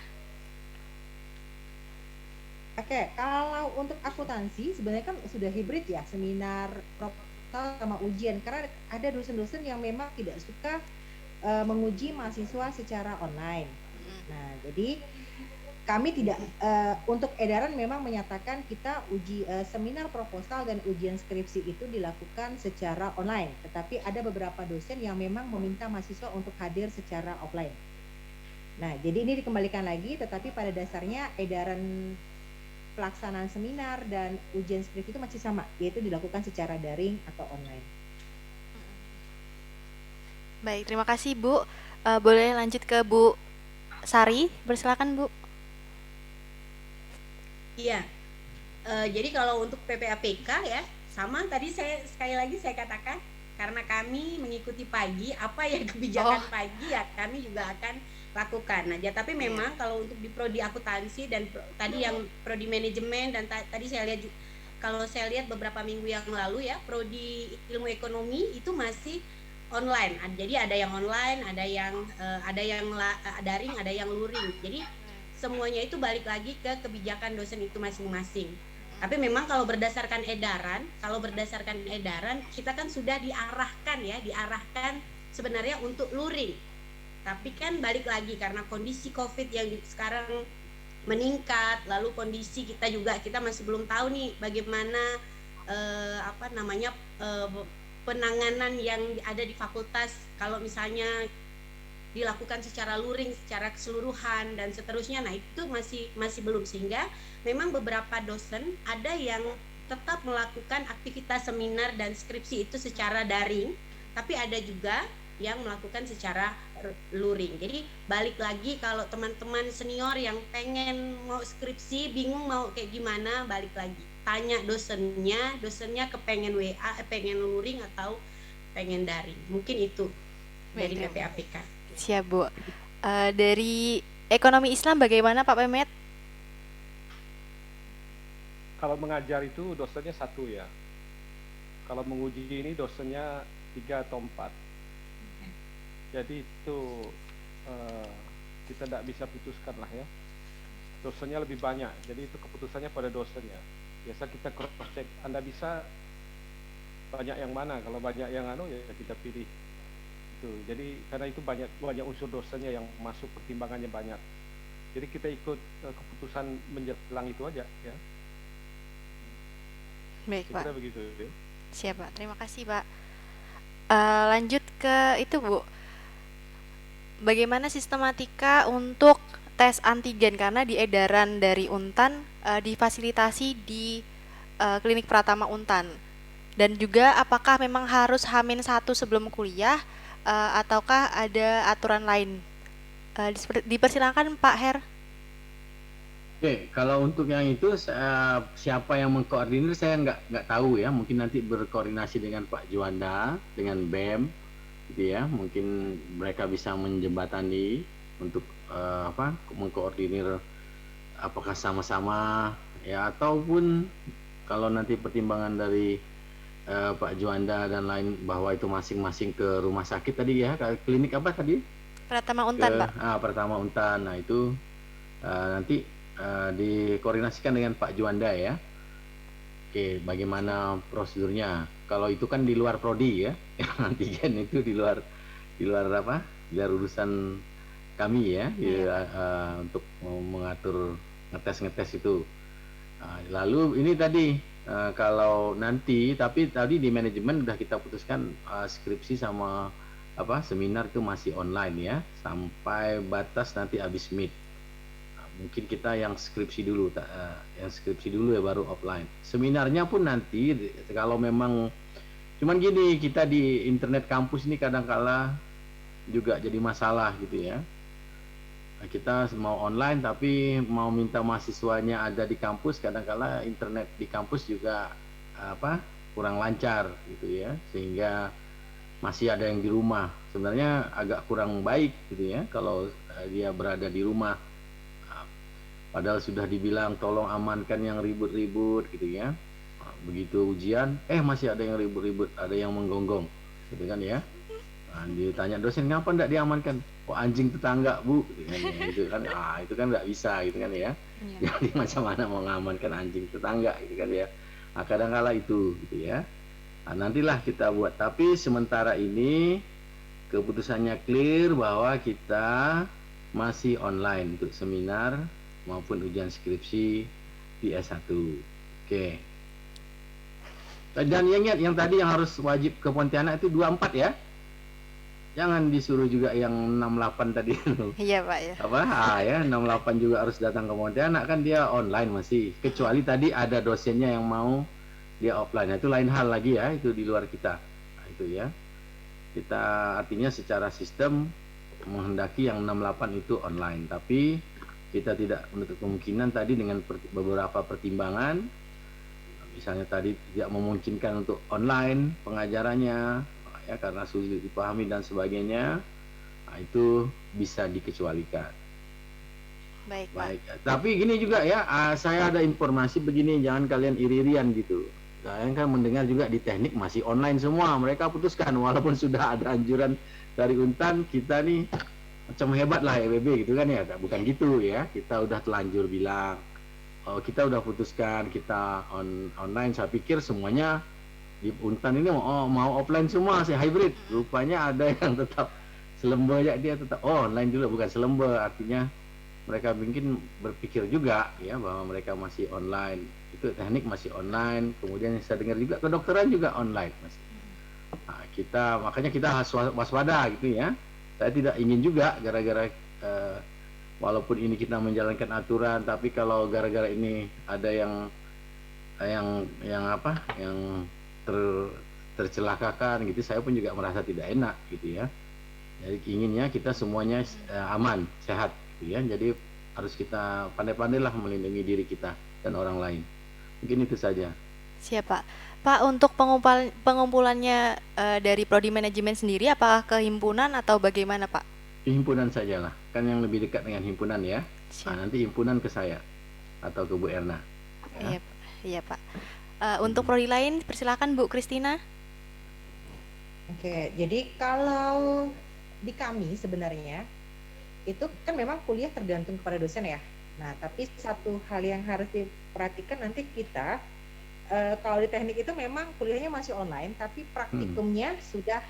Oke, kalau untuk akuntansi sebenarnya kan sudah hibrid ya, seminar, proposal sama ujian. Karena ada dosen-dosen yang memang tidak suka menguji mahasiswa secara online. Nah, jadi kami tidak untuk edaran memang menyatakan kita seminar proposal dan ujian skripsi itu dilakukan secara online. Tetapi ada beberapa dosen yang memang meminta mahasiswa untuk hadir secara offline. Nah, jadi ini dikembalikan lagi, tetapi pada dasarnya edaran pelaksanaan seminar dan ujian skripsi itu masih sama, yaitu dilakukan secara daring atau online. Baik, terima kasih, Bu. Boleh lanjut ke Bu Sari, bersilakan, Bu. Iya, jadi kalau untuk PPAPK ya, sama tadi sekali lagi saya katakan, karena kami mengikuti pagi, apa yang kebijakan pagi ya kami juga akan lakukan. Nah, tapi memang kalau untuk di prodi akuntansi dan tadi yang prodi manajemen dan tadi saya lihat kalau saya lihat beberapa minggu yang lalu ya, prodi ilmu ekonomi itu masih online. Jadi ada yang online, ada yang daring, ada yang luring. Jadi semuanya itu balik lagi ke kebijakan dosen itu masing-masing. Tapi memang kalau berdasarkan edaran kita kan sudah diarahkan sebenarnya untuk luring. Tapi kan balik lagi karena kondisi COVID yang sekarang meningkat, lalu kondisi kita masih belum tahu nih bagaimana penanganan yang ada di fakultas kalau misalnya dilakukan secara luring, secara keseluruhan dan seterusnya. Nah, itu masih belum, sehingga memang beberapa dosen ada yang tetap melakukan aktivitas seminar dan skripsi itu secara daring, tapi ada juga yang melakukan secara luring. Jadi balik lagi kalau teman-teman senior yang pengen mau skripsi bingung mau kayak gimana, balik lagi tanya dosennya kepengen WA, pengen luring atau pengen daring. Mungkin itu dari PPAPK. Siap, Bu. Dari ekonomi Islam bagaimana Pak Mehmet? Kalau mengajar itu dosennya 1 ya. Kalau menguji ini dosennya 3 atau 4. Jadi itu kita tidak bisa putuskan lah ya. Dosennya lebih banyak, jadi itu keputusannya pada dosennya. Biasa kita cross check, Anda bisa banyak yang mana, kalau banyak yang ya kita pilih. Itu. Jadi karena itu banyak unsur dosennya yang masuk, pertimbangannya banyak. Jadi kita ikut keputusan menjelang itu aja ya. Baik, Pak. Kira begitu ya. Siap, Pak. Terima kasih, Pak. Lanjut ke itu, Bu. Bagaimana sistematika untuk tes antigen, karena di edaran dari Untan difasilitasi di klinik Pratama Untan, dan juga apakah memang harus H-1 sebelum kuliah ataukah ada aturan lain? Dipersilakan Pak Her. Oke, kalau untuk yang itu siapa yang mengkoordinir saya nggak tahu ya. Mungkin nanti berkoordinasi dengan Pak Juanda, dengan BEM, gitu ya. Mungkin mereka bisa menjembatani untuk mengkoordinir apakah sama-sama ya, ataupun kalau nanti pertimbangan dari Pak Juanda dan lain bahwa itu masing-masing ke rumah sakit tadi ya, ke klinik apa tadi? Pratama Untan, Pak. Pertama Untan. Nah itu nanti dikoordinasikan dengan Pak Juanda ya. Oke, bagaimana prosedurnya? Kalau itu kan di luar prodi ya, antigen itu di luar apa? Di luar urusan kami ya, untuk mengatur ngetes itu. Lalu ini tadi kalau nanti, tapi tadi di manajemen udah kita putuskan skripsi sama seminar itu masih online ya, sampai batas nanti habis mid. Mungkin kita yang skripsi dulu ya baru offline. Seminarnya pun nanti kalau memang cuman gini, kita di internet kampus ini kadang-kala juga jadi masalah gitu ya. Kita mau online tapi mau minta mahasiswanya ada di kampus, kadang-kala internet di kampus juga kurang lancar gitu ya, sehingga masih ada yang di rumah. Sebenarnya agak kurang baik gitu ya kalau dia berada di rumah. Padahal sudah dibilang tolong amankan yang ribut-ribut gitu ya. Begitu ujian, masih ada yang ribut-ribut, ada yang menggonggong, gitu kan ya. Ditanya dosen, ngapa enggak diamankan? Oh, anjing tetangga bu, gitu kan, ya. Itu kan nggak bisa gitu kan ya. Jadi macam mana mau ngamankan anjing tetangga gitu kan ya. Kadang-kala itu gitu ya. Nantilah kita buat. Tapi sementara ini keputusannya clear bahwa kita masih online untuk seminar maupun ujian skripsi di S1. Oke. Dan ingat yang tadi yang harus wajib ke Pontianak itu 24 ya. Jangan disuruh juga yang 68 tadi. Iya, Pak ya. 68 juga harus datang ke Pontianak, kan dia online masih. Kecuali tadi ada dosennya yang mau dia offline. Nah, itu lain hal lagi ya, itu di luar kita. Nah, itu ya. Kita artinya secara sistem menghendaki yang 68 itu online, tapi kita tidak menutup kemungkinan tadi dengan beberapa pertimbangan, misalnya tadi tidak memungkinkan untuk online pengajarannya ya karena sulit dipahami dan sebagainya. Nah, itu bisa dikecualikan. Baik. Tapi gini juga ya, saya ada informasi begini, jangan kalian iri-irian gitu. Kalian kan mendengar juga di teknik masih online semua. Mereka putuskan walaupun sudah ada anjuran dari Untan, kita nih macam hebat lah EBB gitu kan ya, bukan gitu ya. Kita udah telanjur bilang kita udah putuskan kita online. Saya pikir semuanya di Untan ini mau offline semua, sih hybrid. Rupanya ada yang tetap selembe ya, dia tetap online dulu, bukan selembe. Artinya mereka mungkin berpikir juga ya bahwa mereka masih online, itu teknik masih online. Kemudian saya dengar juga kedokteran juga online masih. Nah, makanya kita harus waspada gitu ya. Saya tidak ingin juga gara-gara walaupun ini kita menjalankan aturan, tapi kalau gara-gara ini ada yang tercelakakan gitu, saya pun juga merasa tidak enak gitu ya. Jadi inginnya kita semuanya aman, sehat gitu ya. Jadi harus kita pandai-pandailah melindungi diri kita dan orang lain. Mungkin itu saja. Siap, Pak. Pak, untuk pengumpulannya dari prodi manajemen sendiri, apakah ke himpunan atau bagaimana, Pak? Himpunan sajalah, kan yang lebih dekat dengan himpunan ya. Nanti himpunan ke saya atau ke Bu Erna. Ya. Iya, Pak. Untuk prodi lain, persilakan Bu Kristina. Oke, jadi kalau di kami sebenarnya itu kan memang kuliah tergantung kepada dosen ya. Nah, tapi satu hal yang harus diperhatikan nanti kita kalau di teknik itu memang kuliahnya masih online, tapi praktikumnya sudah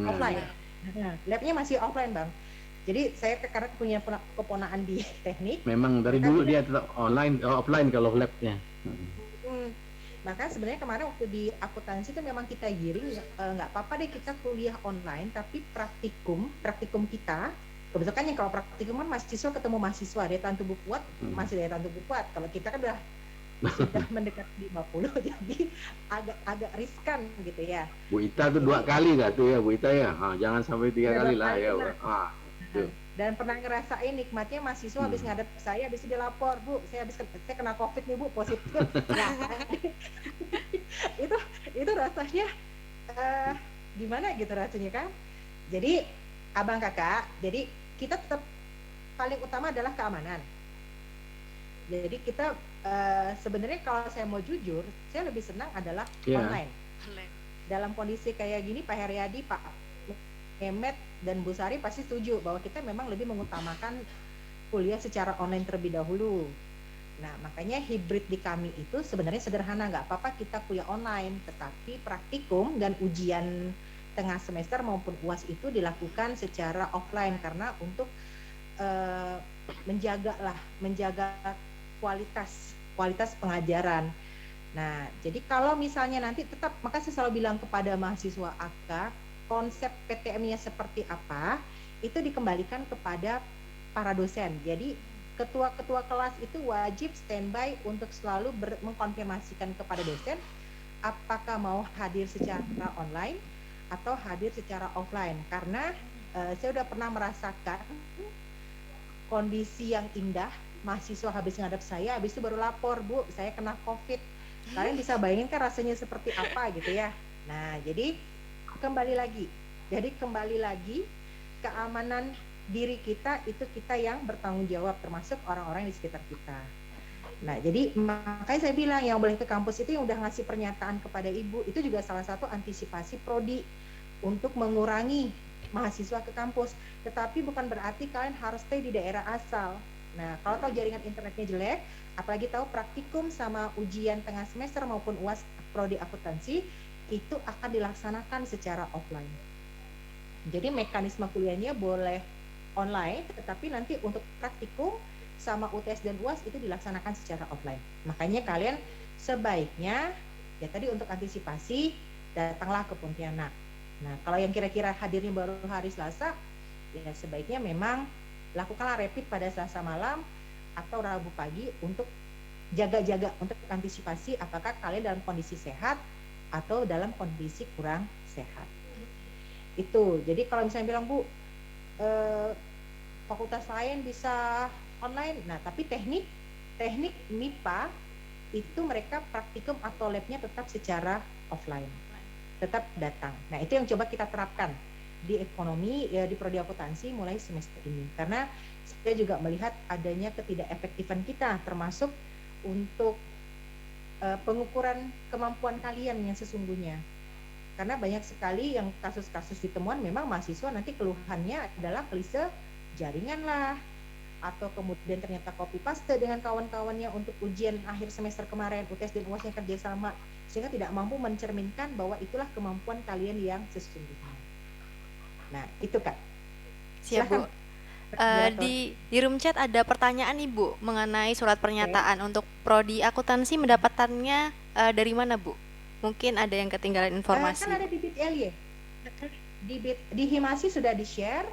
offline. Nah, labnya masih offline, Bang. Jadi saya karena punya keponaan di teknik. Memang dari dulu dia tetap offline kalau labnya. Maka sebenarnya kemarin waktu di akuntansi itu memang kita giring nggak apa-apa deh kita kuliah online, tapi praktikum kita kebetulan yang kalau praktikum kan mahasiswa ketemu mahasiswa, daya tahan tubuh kuat masih daya tahan tubuh kuat. Kalau kita kan sudah mendekati 50, jadi agak riskan gitu ya. Bu Ita tuh 2 kali nggak tuh ya Bu Ita ya? Jangan sampai 3 kali lah ya. Dan pernah ngerasain nikmatnya mahasiswa habis ngadep saya, habis itu dilapor, Bu, saya kena COVID nih, Bu, positif. Nah, itu rasanya gimana gitu rasanya kan. Jadi abang kakak, jadi kita tetap paling utama adalah keamanan. Jadi kita sebenarnya kalau saya mau jujur, saya lebih senang adalah online. Dalam kondisi kayak gini, Pak Heriadi, Pak Mehmet, dan Bu Sari pasti setuju bahwa kita memang lebih mengutamakan kuliah secara online terlebih dahulu. Nah, makanya hibrid di kami itu sebenarnya sederhana, nggak apa-apa kita kuliah online, tetapi praktikum dan ujian tengah semester maupun UAS itu dilakukan secara offline, karena untuk menjaga kualitas pengajaran. Nah, jadi kalau misalnya nanti tetap, maka saya selalu bilang kepada mahasiswa AK, konsep PTM-nya seperti apa, itu dikembalikan kepada para dosen. Jadi ketua-ketua kelas itu wajib standby untuk selalu mengkonfirmasikan kepada dosen apakah mau hadir secara online atau hadir secara offline. Karena saya udah pernah merasakan kondisi yang indah, mahasiswa habis ngadep saya, habis itu baru lapor, Bu, saya kena COVID. Kalian bisa bayangin kan rasanya seperti apa gitu ya. Nah, jadi kembali lagi keamanan diri kita itu kita yang bertanggung jawab, termasuk orang-orang di sekitar kita. Nah, jadi makanya saya bilang yang boleh ke kampus itu yang udah ngasih pernyataan kepada Ibu, itu juga salah satu antisipasi prodi untuk mengurangi mahasiswa ke kampus. Tetapi bukan berarti kalian harus stay di daerah asal. Nah, kalau tahu jaringan internetnya jelek, apalagi tahu praktikum sama ujian tengah semester maupun UAS prodi akuntansi itu akan dilaksanakan secara offline. Jadi mekanisme kuliahnya boleh online, tetapi nanti untuk praktikum sama UTS dan UAS itu dilaksanakan secara offline. Makanya kalian sebaiknya ya tadi untuk antisipasi datanglah ke Pontianak. Nah, kalau yang kira-kira hadirnya baru hari Selasa, ya sebaiknya memang lakukanlah rapid pada Selasa malam atau Rabu pagi untuk jaga-jaga untuk antisipasi apakah kalian dalam kondisi sehat atau dalam kondisi kurang sehat. Itu. Jadi kalau misalnya bilang, Bu, fakultas lain bisa online, nah tapi teknik MIPA itu mereka praktikum atau labnya tetap secara offline, tetap datang. Nah, itu yang coba kita terapkan di ekonomi ya, di prodi akuntansi mulai semester ini, karena saya juga melihat adanya ketidakefektifan kita termasuk untuk pengukuran kemampuan kalian yang sesungguhnya, karena banyak sekali yang kasus-kasus ditemuan memang mahasiswa nanti keluhannya adalah klise jaringan lah, atau kemudian ternyata copy paste dengan kawan-kawannya untuk ujian akhir semester kemarin, UTS dan UASnya kerjasama, sehingga tidak mampu mencerminkan bahwa itulah kemampuan kalian yang sesungguhnya. Nah, itu Kak. Siap, Bu. Di room chat ada pertanyaan Ibu mengenai surat pernyataan untuk prodi akuntansi mendapatkannya dari mana, Bu? Mungkin ada yang ketinggalan informasi. Kan ada di BitLY. Di Himasi sudah di-share.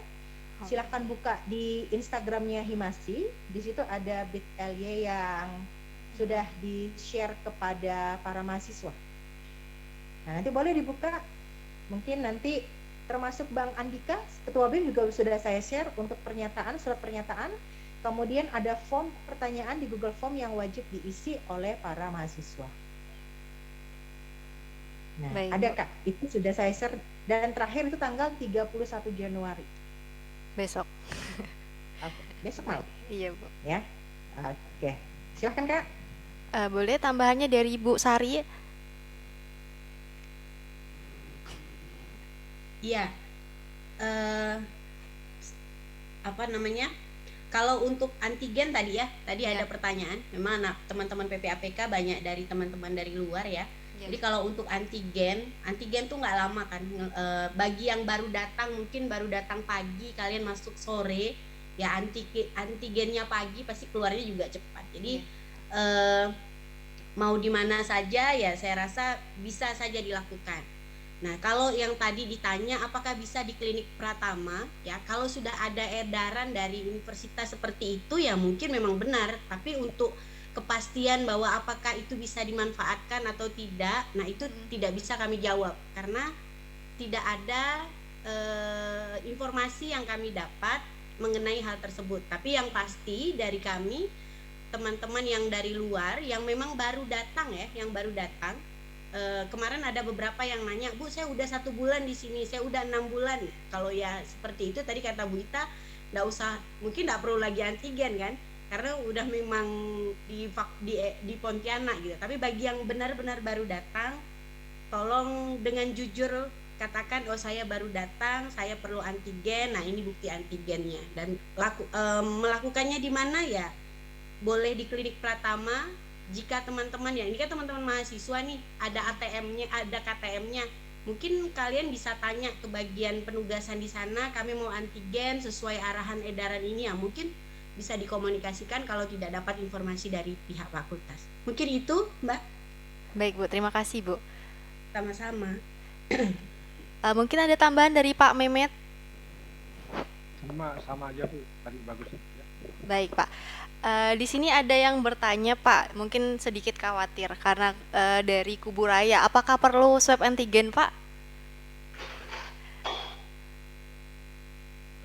Silahkan buka di Instagramnya Himasi. Di situ ada BitLY yang sudah di-share kepada para mahasiswa. Nah, nanti boleh dibuka. Mungkin nanti termasuk Bang Andika, Ketua BEM juga sudah saya share untuk surat pernyataan. Kemudian ada form pertanyaan di Google Form yang wajib diisi oleh para mahasiswa. Nah, baik, ada Kak, itu sudah saya share dan terakhir itu tanggal 31 Januari. Besok. Oke, besok malam. Iya, Bu. Ya. Oke. Silahkan Kak. Boleh tambahannya dari Ibu Sari? Iya, kalau untuk antigen tadi ada pertanyaan, memang teman-teman PPAPK banyak dari teman-teman dari luar ya. Jadi kalau untuk antigen tuh nggak lama kan, bagi yang baru datang mungkin baru datang pagi, kalian masuk sore, ya antigennya pagi pasti keluarnya juga cepat. Jadi mau di mana saja ya saya rasa bisa saja dilakukan. Nah, kalau yang tadi ditanya apakah bisa di klinik Pratama, ya kalau sudah ada edaran dari universitas seperti itu ya mungkin memang benar, tapi untuk kepastian bahwa apakah itu bisa dimanfaatkan atau tidak, nah itu tidak bisa kami jawab karena tidak ada informasi yang kami dapat mengenai hal tersebut. Tapi yang pasti dari kami, teman-teman yang dari luar yang memang baru datang ya, yang baru datang, kemarin ada beberapa yang nanya, Bu, saya udah 1 bulan di sini, saya udah 6 bulan. Kalau ya seperti itu tadi kata Bu Ita, nggak usah, mungkin nggak perlu lagi antigen kan, karena udah memang di Pontianak gitu. Tapi bagi yang benar-benar baru datang, tolong dengan jujur katakan, oh saya baru datang, saya perlu antigen. Nah ini bukti antigennya. Dan melakukannya di mana ya? Boleh di klinik Pratama. Jika teman-teman ya, ini kan teman-teman mahasiswa nih, ada ATM-nya, ada KTM-nya, mungkin kalian bisa tanya ke bagian penugasan di sana, kami mau antigen sesuai arahan edaran ini ya, mungkin bisa dikomunikasikan kalau tidak dapat informasi dari pihak fakultas. Mungkin itu, Mbak. Baik Bu, terima kasih Bu. Sama-sama. Mungkin ada tambahan dari Pak Mehmet? Sama aja Bu, tadi bagus ya. Baik Pak. Di sini ada yang bertanya Pak, mungkin sedikit khawatir karena dari Kubu Raya, apakah perlu swab antigen Pak?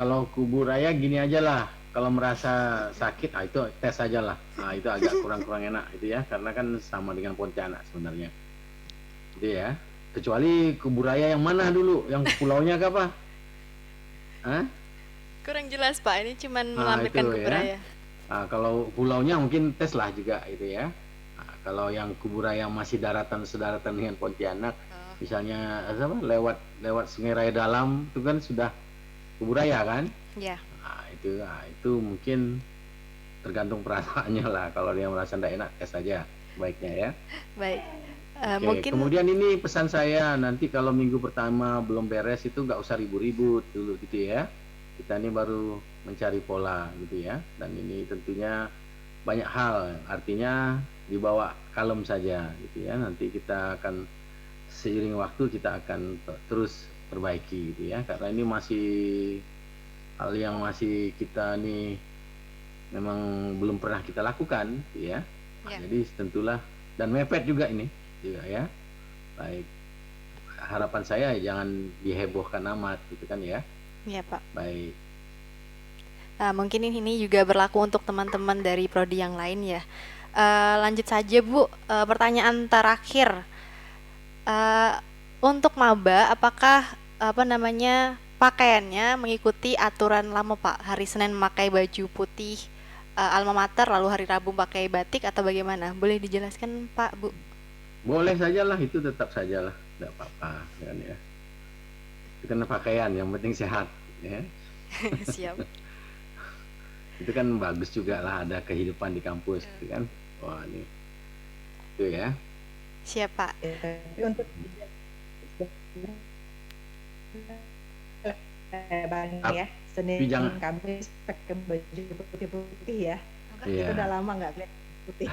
Kalau Kubu Raya gini aja lah, kalau merasa sakit, itu tes aja lah. Nah itu agak kurang enak itu ya, karena kan sama dengan Pontianak sebenarnya. Itu ya. Kecuali Kubu Raya yang mana dulu, yang pulaunya ke apa? Hah? Kurang jelas Pak, ini cuman melampirkan Kubu Raya. Nah, kalau pulaunya mungkin tes lah juga itu ya. Nah, kalau yang Kubu Raya masih sedaratan dengan Pontianak, misalnya apa, lewat Sungai Raya Dalam itu kan sudah Kubu Raya kan? Iya. Nah, itu mungkin tergantung perasaannya lah. Kalau dia merasa tidak enak, tes saja baiknya ya. Baik. Oke, Mungkin kemudian ini pesan saya, nanti kalau minggu pertama belum beres itu nggak usah ribut-ribut dulu gitu ya. Kita ini baru mencari pola gitu ya, dan ini tentunya banyak hal, artinya dibawa kalem saja gitu ya. Nanti kita akan seiring waktu kita akan terus perbaiki gitu ya, karena ini masih hal yang masih kita nih memang belum pernah kita lakukan gitu ya. Nah, jadi tentulah, dan mepet juga ini juga ya. Baik, harapan saya jangan dihebohkan amat gitu kan ya. Iya Pak. Baik. Mungkin ini juga berlaku untuk teman-teman dari prodi yang lain ya. Lanjut saja Bu, pertanyaan terakhir. Untuk maba, apakah pakaiannya mengikuti aturan lama Pak? Hari Senin memakai baju putih alma mater, lalu hari Rabu pakai batik atau bagaimana? Boleh dijelaskan Pak, Bu? Boleh sajalah, itu tetap sajalah, tidak apa-apa kan ya. Itu kan pakaian, yang penting sehat ya. Siap. Itu kan bagus juga lah, ada kehidupan di kampus gitu kan. Wah ini itu ya. Siap Pak. Tapi untuk ya, Senin Kamis pakai baju putih-putih ya. Itu udah lama nggak lihat putih.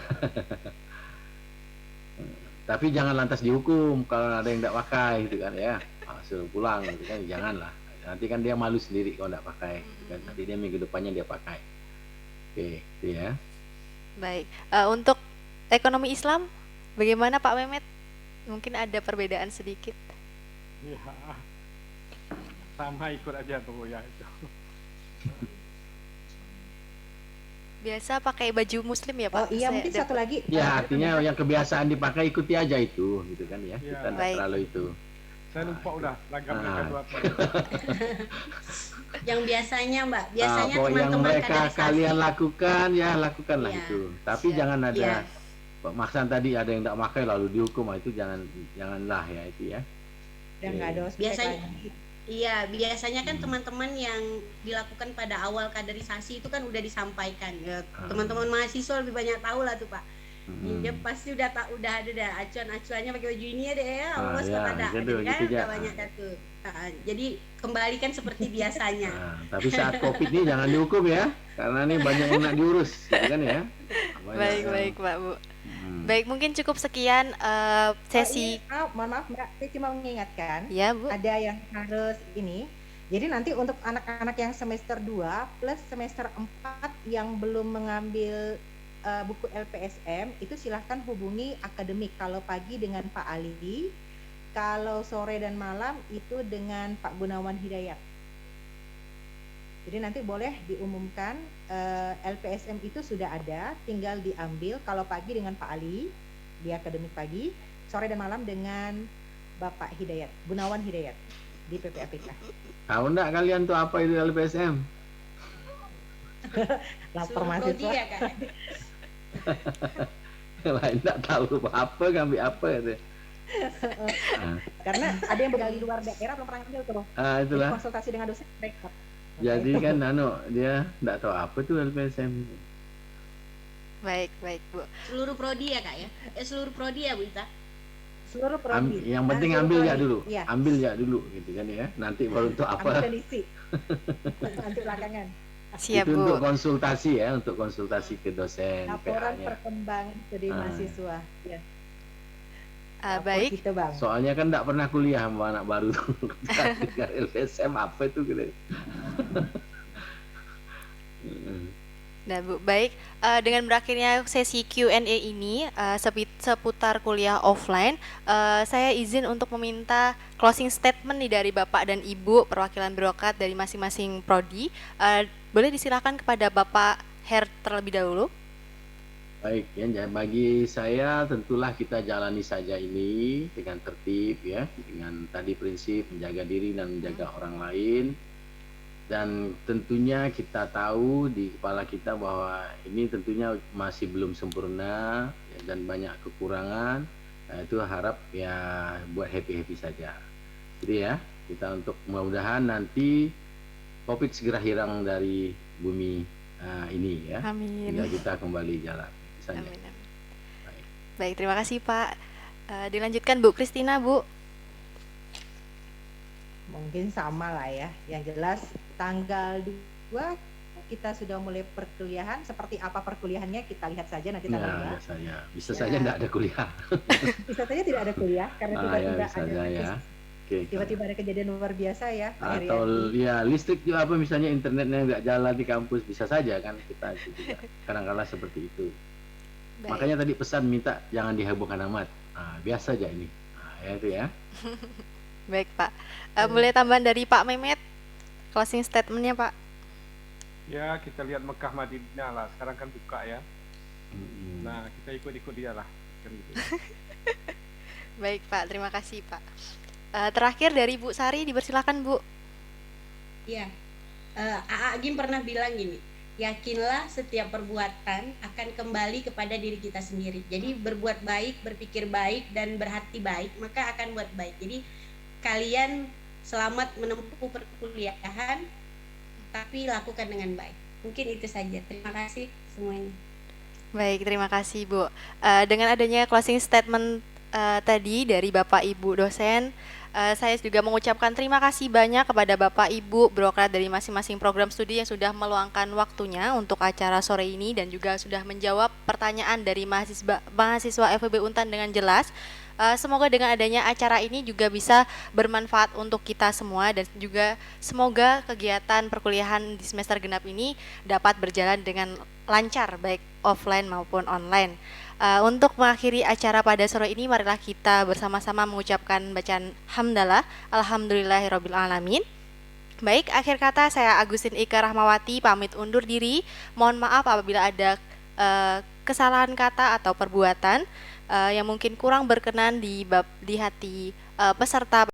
Tapi jangan lantas dihukum kalau ada yang tidak pakai gitu kan ya. Suruh pulang gitu kan, janganlah. Nanti kan dia malu sendiri kalau tidak pakai gitu kan. Nanti dia minggu depannya dia pakai. Oke, itu ya. Baik. Untuk ekonomi Islam bagaimana Pak Mehmet? Mungkin ada perbedaan sedikit. Ya, sama ikut aja tuh ya itu. Biasa pakai baju muslim ya Pak? Oh iya, mungkin satu lagi. Ya, artinya yang kebiasaan dipakai ikuti aja itu gitu kan ya. Kita tidak terlalu itu. Saya lupa udah lagamnya kedua. Yang biasanya Mbak, biasanya teman-teman yang mereka kalian lakukan ya, lakukanlah ya. itu. Tapi jangan ada maksaan tadi ada yang tidak pakai lalu dihukum, itu janganlah ya itu ya. Dan nggak ada biasanya iya, biasanya kan teman-teman yang dilakukan pada awal kaderisasi itu kan udah disampaikan ya. Teman-teman mahasiswa lebih banyak tahu lah tuh Pak. Dia pasti udah ada acuan-acuannya pakai baju ini ya deh ya, Allah ada kan udah banyak satu. Jadi kembalikan seperti biasanya. Tapi saat Covid ini jangan dihukum ya, karena ini banyak yang nak diurus, gitu kan ya. Baik Pak Bu. Baik, mungkin cukup sekian sesi. Mohon maaf Mbak, saya cuma mengingatkan. Ya Bu. Ada yang harus ini. Jadi nanti untuk anak-anak yang semester 2 plus semester 4 yang belum mengambil buku LPSM itu silahkan hubungi akademik. Kalau pagi dengan Pak Ali, kalau sore dan malam itu dengan Pak Gunawan Hidayat. Jadi nanti boleh diumumkan LPSM itu sudah ada, tinggal diambil. Kalau pagi dengan Pak Ali di akademik pagi, sore dan malam dengan Bapak Hidayat, Gunawan Hidayat di PPAPK. Tahu enggak kalian tuh apa itu LPSM? Lapor Seluruh prodi mahasiswa. ya Kak. Lain enggak tahu apa ngambil apa itu. Karena ada yang begal di luar daerah belum pernah ambil tuh. Jadi Itulah. konsultasi dengan dosen mereka. Jadi kan dia enggak tahu apa tuh LPSM. Baik, baik, Bu. Seluruh prodi ya Kak ya. Seluruh prodi ya Bu Ita. Seluruh prodi. Yang penting Seluruh ambil ya prodi. dulu. Iya. Ambil ya dulu gitu kan ya. Nanti baru untuk Ambil apa? dan isi. Nanti belakangan. Siap, Itu untuk Bu. konsultasi ya, untuk konsultasi ke dosen, Laporan PA-nya. perkembangan studi mahasiswa. Ya. Lapor Baik. Kita, Bang. Soalnya kan enggak pernah kuliah sama anak baru tuh. LPSM apa itu gitu. Nah, Bu, baik. Dengan berakhirnya sesi Q&A ini seputar kuliah offline, saya izin untuk meminta closing statement nih dari Bapak dan Ibu perwakilan birokrat dari masing-masing prodi. Boleh disilakan kepada Bapak Her terlebih dahulu. Baik ya, bagi saya tentulah kita jalani saja ini dengan tertib ya, dengan tadi prinsip menjaga diri dan menjaga orang lain. Dan tentunya kita tahu di kepala kita bahwa ini tentunya masih belum sempurna ya, dan banyak kekurangan. Nah, itu harap ya buat happy-happy saja. Jadi ya, kita untuk mudah-mudahan nanti COVID segera hilang dari bumi ini ya. Amin. Hingga kita kembali jalan. Itu saja. Amin, amin. Baik. Baik, terima kasih Pak. Dilanjutkan Bu Kristina, Bu. Mungkin sama lah ya. Yang jelas tanggal 2 kita sudah mulai perkuliahan. Seperti apa perkuliahannya kita lihat saja nanti tanggal 2. Biasanya. Bisa saja tidak ada kuliah. Bisa saja tidak ada kuliah karena tiba-tiba bisa saja ya. Oke. tiba-tiba ada kejadian luar biasa ya, Pak Atau Herianti. ya listrik juga apa misalnya internetnya nggak jalan di kampus, bisa saja kan kita itu juga kadang-kala seperti itu. Baik. Makanya tadi pesan minta jangan dihebohkan amat. Biasa aja ini. Ya itu ya. Baik, Pak. Boleh tambahan dari Pak Mehmet closing statement-nya, Pak? Ya, kita lihat Mekah Madinah lah. Sekarang kan buka ya. Nah, kita ikut-ikut dia lah. Kan gitu. Baik, Pak. Terima kasih, Pak. Terakhir dari Bu Sari, dipersilakan, Bu. Iya. AA Gim pernah bilang gini, yakinlah setiap perbuatan akan kembali kepada diri kita sendiri. Jadi berbuat baik, berpikir baik, dan berhati baik, maka akan buat baik. Jadi kalian selamat menempuh perkuliahan, tapi lakukan dengan baik. Mungkin itu saja. Terima kasih semuanya. Baik, terima kasih, Bu. Dengan adanya closing statement tadi dari Bapak Ibu dosen, saya juga mengucapkan terima kasih banyak kepada Bapak Ibu birokrat dari masing-masing program studi yang sudah meluangkan waktunya untuk acara sore ini dan juga sudah menjawab pertanyaan dari mahasiswa FEB Untan dengan jelas. Semoga dengan adanya acara ini juga bisa bermanfaat untuk kita semua dan juga semoga kegiatan perkuliahan di semester genap ini dapat berjalan dengan lancar baik offline maupun online. Untuk mengakhiri acara pada sore ini, marilah kita bersama-sama mengucapkan bacaan hamdalah, alhamdulillahirabbil alamin. Baik, akhir kata saya Agustin Ika Rahmawati pamit undur diri. Mohon maaf apabila ada kesalahan kata atau perbuatan yang mungkin kurang berkenan di hati peserta